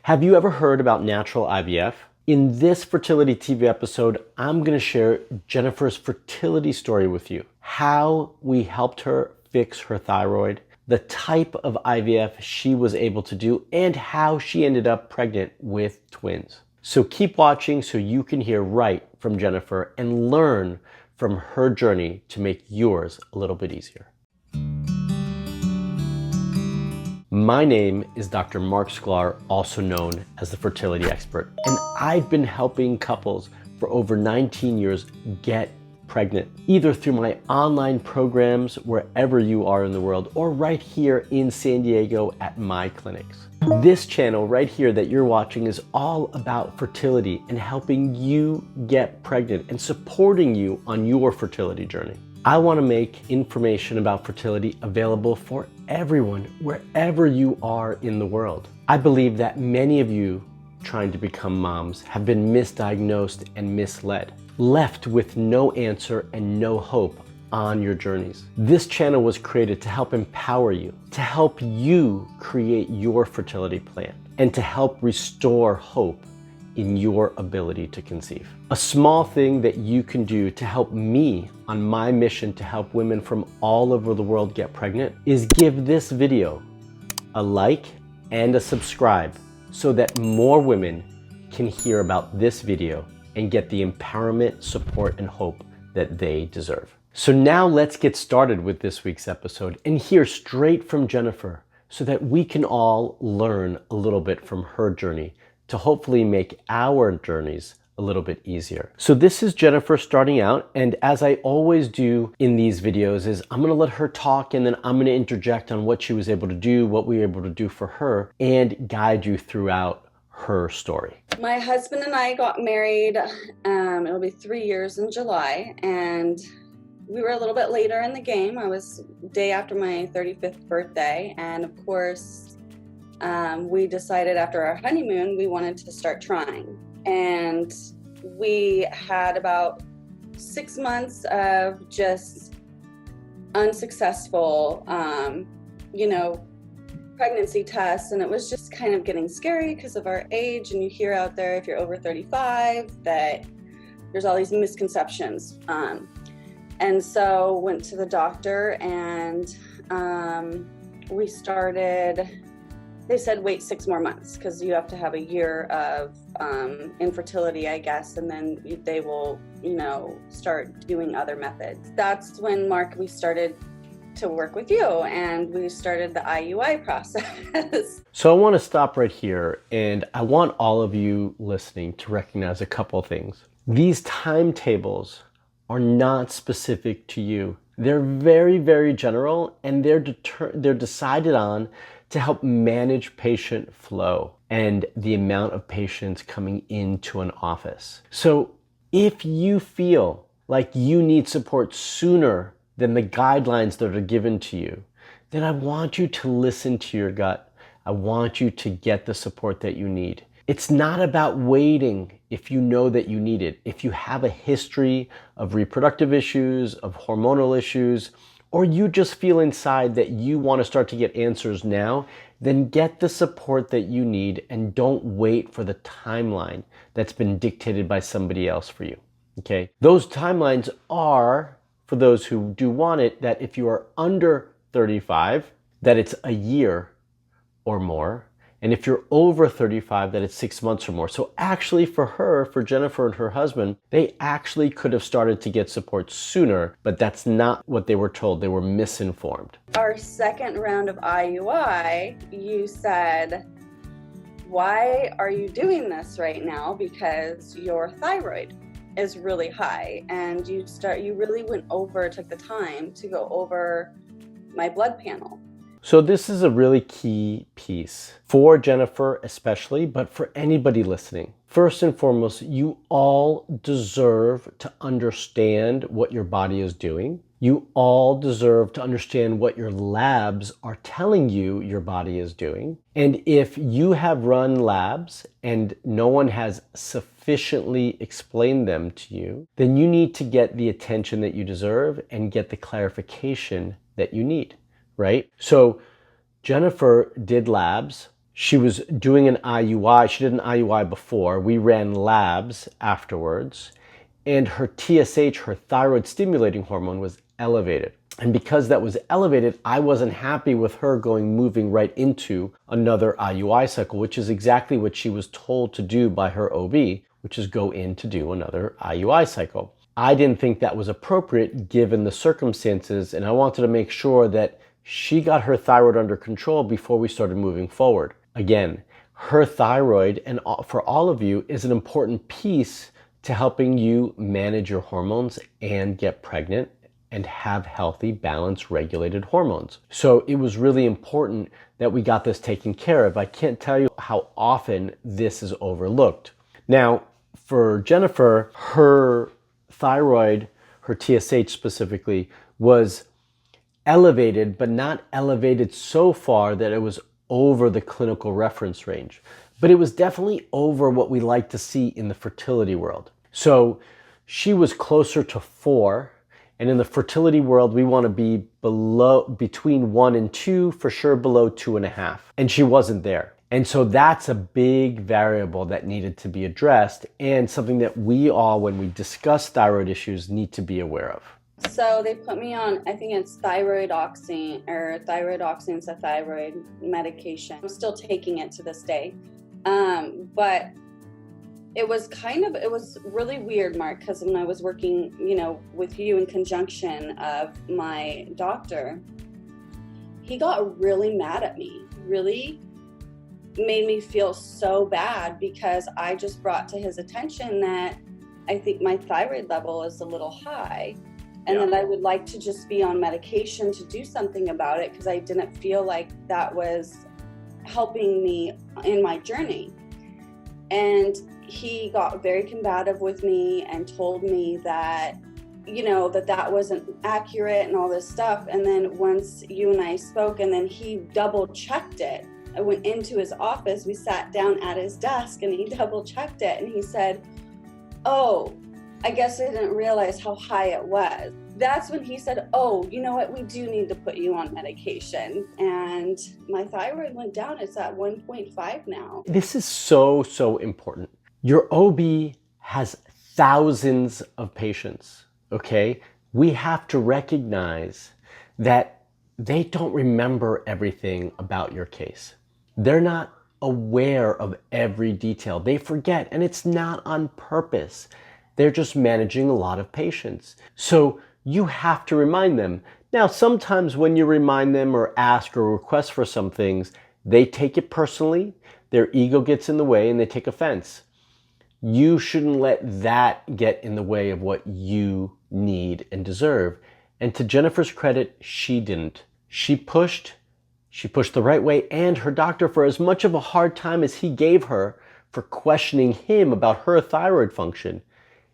Have you ever heard about natural IVF? In this Fertility TV episode, I'm going to share Jennifer's fertility story with you. How we helped her fix her thyroid, the type of IVF she was able to do, and how she ended up pregnant with twins. So keep watching so you can hear right from Jennifer and learn from her journey to make yours a little bit easier. My name is Dr. Marc Sklar, also known as the fertility expert, and I've been helping couples for over 19 years get pregnant, either through my online programs wherever you are in the world or right here in San Diego at my clinics. This channel right here that you're watching is all about fertility and helping you get pregnant and supporting you on your fertility journey. I want to make information about fertility available for everyone wherever you are in the world. I believe that many of you trying to become moms have been misdiagnosed and misled, left with no answer and no hope on your journeys. This channel was created to help empower you, to help you create your fertility plan, and to help restore hope in your ability to conceive. A small thing that you can do to help me on my mission to help women from all over the world get pregnant is give this video a like and a subscribe so that more women can hear about this video and get the empowerment, support, and hope that they deserve. So now let's get started with this week's episode and hear straight from Jennifer so that we can all learn a little bit from her journey to hopefully make our journeys a little bit easier. So this is Jennifer starting out, and as I always do in these videos is I'm gonna let her talk and then I'm gonna interject on what she was able to do, what we were able to do for her, and guide you throughout her story. My husband and I got married, it'll be 3 years in July, and we were a little bit later in the game. I was day after my 35th birthday, and of course, we decided after our honeymoon we wanted to start trying. And we had about 6 months of just unsuccessful, pregnancy tests, and it was just kind of getting scary because of our age. And you hear out there, if you're over 35, that there's all these misconceptions. And so went to the doctor, and we started. They said wait 6 more months because you have to have a year of infertility, I guess, and then they will, start doing other methods. That's when, Mark, we started to work with you, and we started the IUI process. So I want to stop right here, and I want all of you listening to recognize a couple things. These timetables are not specific to you. They're very, very general, and they're decided on to help manage patient flow and the amount of patients coming into an office. So if you feel like you need support sooner than the guidelines that are given to you, then I want you to listen to your gut. I want you to get the support that you need. It's not about waiting if you know that you need it. If you have a history of reproductive issues, of hormonal issues, or you just feel inside that you want to start to get answers now, then get the support that you need and don't wait for the timeline that's been dictated by somebody else for you, okay? Those timelines are, for those who do want it, that if you are under 35, that it's a year or more. And if you're over 35, that it's 6 months or more. So actually for Jennifer and her husband, they actually could have started to get support sooner, but that's not what they were told. They were misinformed. Our second round of IUI, you said, why are you doing this right now? Because your thyroid is really high, and you really took the time to go over my blood panel. So this is a really key piece for Jennifer especially, but for anybody listening. First and foremost, you all deserve to understand what your body is doing. You all deserve to understand what your labs are telling you your body is doing. And if you have run labs and no one has sufficiently explained them to you, then you need to get the attention that you deserve and get the clarification that you need, right? So Jennifer did labs. She was doing an IUI. She did an IUI before. We ran labs afterwards, and her TSH, her thyroid stimulating hormone, was elevated. And because that was elevated, I wasn't happy with her moving right into another IUI cycle, which is exactly what she was told to do by her OB, which is go in to do another IUI cycle. I didn't think that was appropriate given the circumstances, and I wanted to make sure that she got her thyroid under control before we started moving forward. Again, her thyroid, and for all of you, is an important piece to helping you manage your hormones and get pregnant and have healthy, balanced, regulated hormones. So it was really important that we got this taken care of. I can't tell you how often this is overlooked. Now, for Jennifer, her thyroid, her TSH specifically, was elevated, but not elevated so far that it was over the clinical reference range. But it was definitely over what we like to see in the fertility world. So she was closer to 4. And in the fertility world, we want to be between 1 and 2, for sure below 2.5. And she wasn't there. And so that's a big variable that needed to be addressed, and something that we all, when we discuss thyroid issues, need to be aware of. So they put me on, I think it's thyroidoxine to thyroid medication. I'm still taking it to this day. But it was really weird, Mark, because when I was working, with you in conjunction of my doctor, he got really mad at me, really made me feel so bad because I just brought to his attention that I think my thyroid level is a little high, and that I would like to just be on medication to do something about it because I didn't feel like that was helping me in my journey. And he got very combative with me and told me that, that wasn't accurate and all this stuff. And then once you and I spoke, and then he double checked it. I went into his office, we sat down at his desk, and he double checked it. And he said, "Oh, I guess I didn't realize how high it was." That's when he said, "Oh, you know what? We do need to put you on medication." And my thyroid went down. It's at 1.5 now. This is so, so important. Your OB has thousands of patients, okay? We have to recognize that they don't remember everything about your case. They're not aware of every detail. They forget, and it's not on purpose. They're just managing a lot of patients. So you have to remind them. Now, sometimes when you remind them or ask or request for some things, they take it personally, their ego gets in the way, and they take offense. You shouldn't let that get in the way of what you need and deserve. And to Jennifer's credit, she didn't. She pushed the right way, and her doctor, for as much of a hard time as he gave her for questioning him about her thyroid function,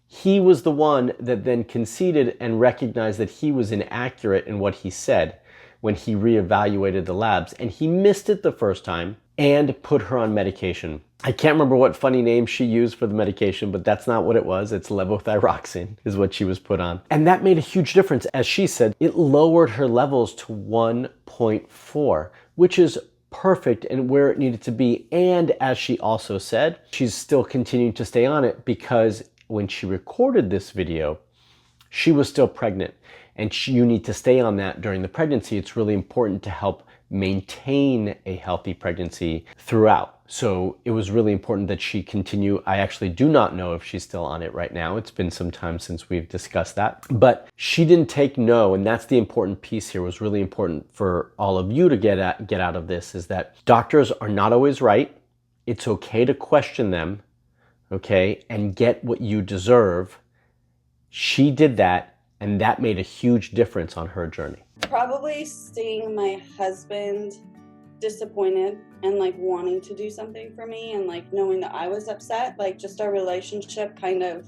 he was the one that then conceded and recognized that he was inaccurate in what he said when he reevaluated the labs. And he missed it the first time and put her on medication. I can't remember what funny name she used for the medication, but that's not what it was. It's levothyroxine is what she was put on. And that made a huge difference. As she said, it lowered her levels to 1.4, which is perfect and where it needed to be. And as she also said, she's still continuing to stay on it because when she recorded this video, she was still pregnant. And you need to stay on that during the pregnancy. It's really important to help maintain a healthy pregnancy throughout. So it was really important that she continue. I actually do not know if she's still on it right now. It's been some time since we've discussed that. But she didn't take no, and that's the important piece here. It was really important for all of you to get out of this, is that doctors are not always right. It's okay to question them, okay, and get what you deserve. She did that, and that made a huge difference on her journey. Probably seeing my husband disappointed and like wanting to do something for me, and like knowing that I was upset, like just our relationship kind of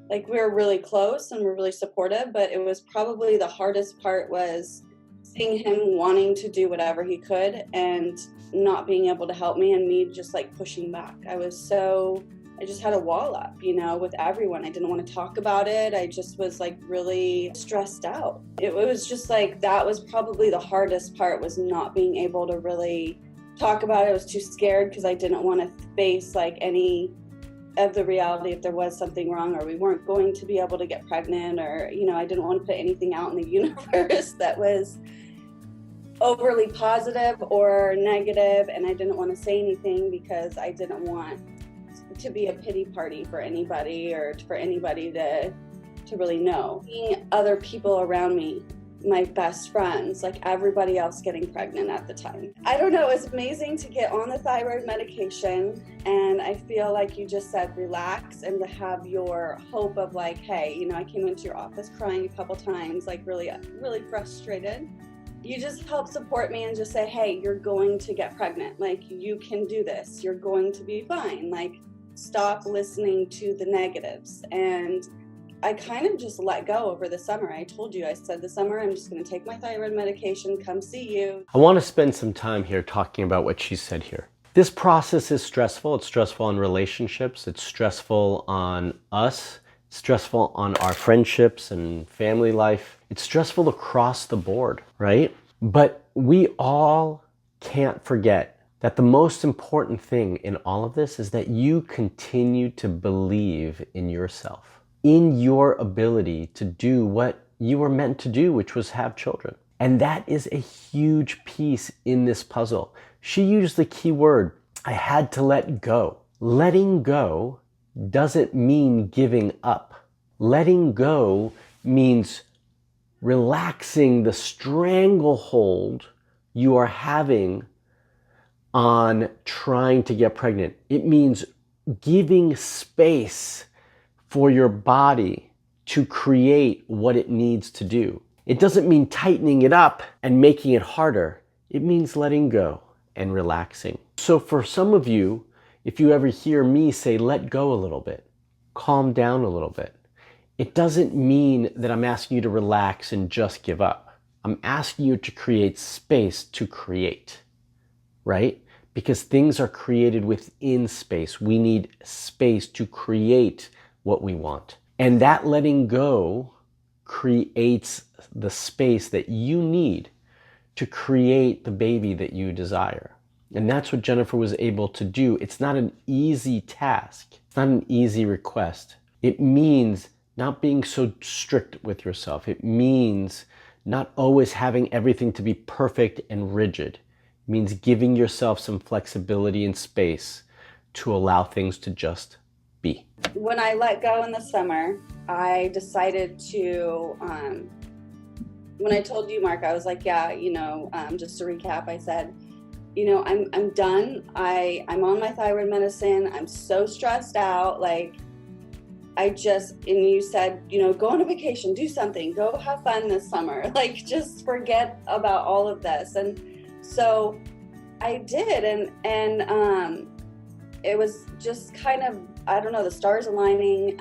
like we were really close and we're really supportive, but it was probably the hardest part was seeing him wanting to do whatever he could and not being able to help me, and me just like pushing back. I just had a wall up, with everyone. I didn't want to talk about it. I just was like really stressed out. It was just like, that was probably the hardest part, was not being able to really talk about it. I was too scared because I didn't want to face like any of the reality if there was something wrong or we weren't going to be able to get pregnant, or, you know, I didn't want to put anything out in the universe that was overly positive or negative, and I didn't want to say anything because I didn't want to be a pity party for anybody or for anybody to really know. Seeing other people around me, my best friends, like everybody else getting pregnant at the time. I don't know, it's amazing to get on the thyroid medication, and I feel like you just said relax, and to have your hope of like, hey, you know, I came into your office crying a couple times, like really frustrated. You just help support me and just say, hey, you're going to get pregnant. Like, you can do this. You're going to be fine. Like, stop listening to the negatives. And I kind of just let go over the summer. I told you, I said, the summer, I'm just going to take my thyroid medication, come see you. I want to spend some time here talking about what she said here. This process is stressful. It's stressful on relationships. It's stressful on us. It's stressful on our friendships and family life. It's stressful across the board, right? But we all can't forget that the most important thing in all of this is that you continue to believe in yourself, in your ability to do what you were meant to do, which was have children. And that is a huge piece in this puzzle. She used the key word, I had to let go. Letting go doesn't mean giving up. Letting go means relaxing the stranglehold you are having on trying to get pregnant. It means giving space for your body to create what it needs to do. It doesn't mean tightening it up and making it harder. It means letting go and relaxing. So for some of you, if you ever hear me say, let go a little bit, calm down a little bit, it doesn't mean that I'm asking you to relax and just give up. I'm asking you to create space to create, right? Because things are created within space. We need space to create what we want. And that letting go creates the space that you need to create the baby that you desire. And that's what Jennifer was able to do. It's not an easy task. It's not an easy request. It means not being so strict with yourself. It means not always having everything to be perfect and rigid. It means giving yourself some flexibility and space to allow things to just be. When I let go in the summer, I decided to, when I told you, Mark, I was like, yeah, you know, just to recap, I said, you know, I'm done. I'm on my thyroid medicine. I'm so stressed out. Like, and you said, you know, go on a vacation, do something, go have fun this summer. Like, just forget about all of this. And so I did. And it was just kind of, I don't know, the stars aligning.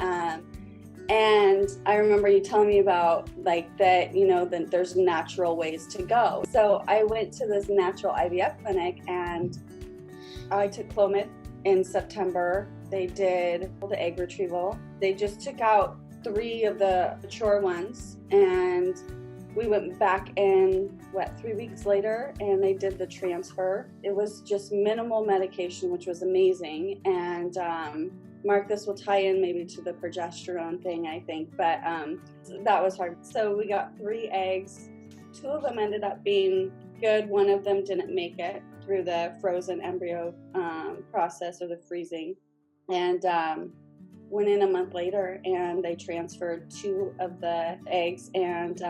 And I remember you telling me about like that, you know, that there's natural ways to go. So I went to this natural IVF clinic and I took Clomid in September. They did the egg retrieval. They just took out 3 of the mature ones, and we went back in, 3 weeks later, and they did the transfer. It was just minimal medication, which was amazing. And Mark, this will tie in maybe to the progesterone thing, I think, but that was hard. So we got 3 eggs. 2 of them ended up being good. 1 of them didn't make it through the frozen embryo process, or the freezing. And went in a month later, and they transferred 2 of the eggs, and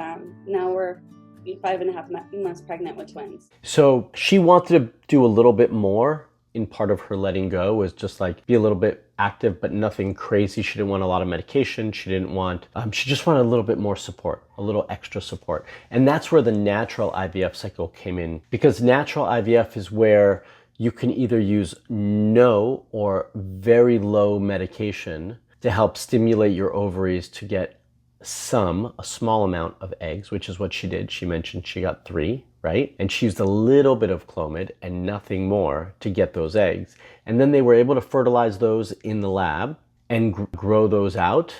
now we're 5.5 months pregnant with twins. So she wanted to do a little bit more. In part of her letting go was just like be a little bit active, but nothing crazy. She didn't want a lot of medication. She didn't want, she just wanted a little bit more support, a little extra support. And that's where the natural IVF cycle came in, because natural IVF is where you can either use no or very low medication to help stimulate your ovaries to get a small amount of eggs, which is what she did. She mentioned she got 3, right? And she used a little bit of Clomid and nothing more to get those eggs. And then they were able to fertilize those in the lab and grow those out.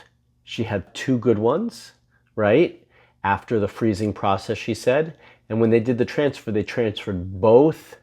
She had 2 good ones, right? After the freezing process, she said. And when they did the transfer, they transferred both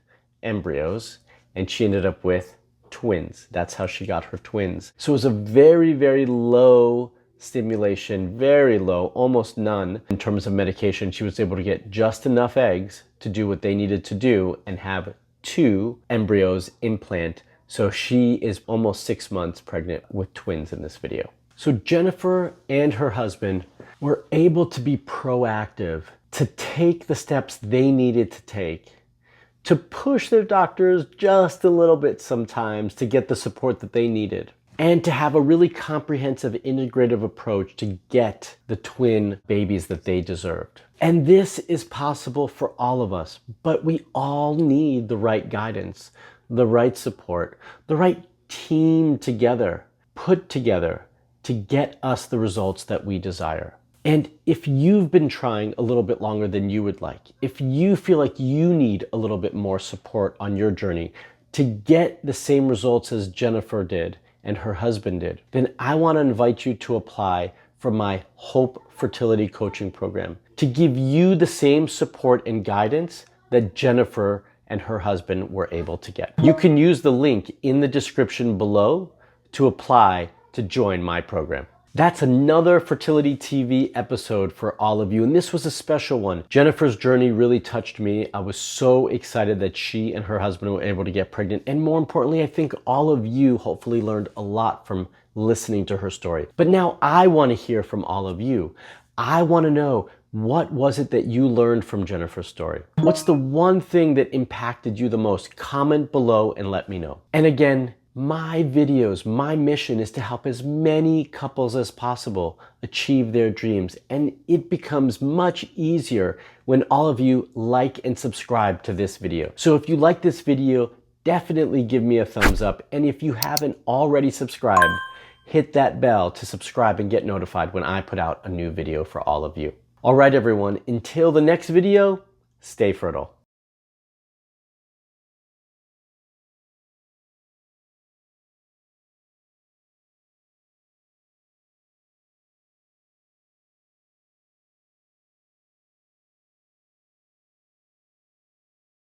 embryos, and she ended up with twins. That's how she got her twins. So it was a very, very low stimulation, very low, almost none in terms of medication. She was able to get just enough eggs to do what they needed to do and have 2 embryos implant. So she is almost 6 months pregnant with twins in this video. So Jennifer and her husband were able to be proactive, to take the steps they needed to take, to push their doctors just a little bit sometimes to get the support that they needed, and to have a really comprehensive, integrative approach to get the twin babies that they deserved. And this is possible for all of us, but we all need the right guidance, the right support, the right team together, put together to get us the results that we desire. And if you've been trying a little bit longer than you would like, if you feel like you need a little bit more support on your journey to get the same results as Jennifer did and her husband did, then I want to invite you to apply for my Hope Fertility Coaching Program to give you the same support and guidance that Jennifer and her husband were able to get. You can use the link in the description below to apply to join my program. That's another Fertility TV episode for all of you, and this was a special one. Jennifer's journey really touched me. I was so excited that she and her husband were able to get pregnant, and more importantly, I think all of you hopefully learned a lot from listening to her story. But now I want to hear from all of you. I want to know, what was it that you learned from Jennifer's story? What's the one thing that impacted you the most? Comment below and let me know. And again, my videos, my mission is to help as many couples as possible achieve their dreams. And it becomes much easier when all of you like and subscribe to this video. So if you like this video, definitely give me a thumbs up. And if you haven't already subscribed, hit that bell to subscribe and get notified when I put out a new video for all of you. All right, everyone, until the next video, stay fertile.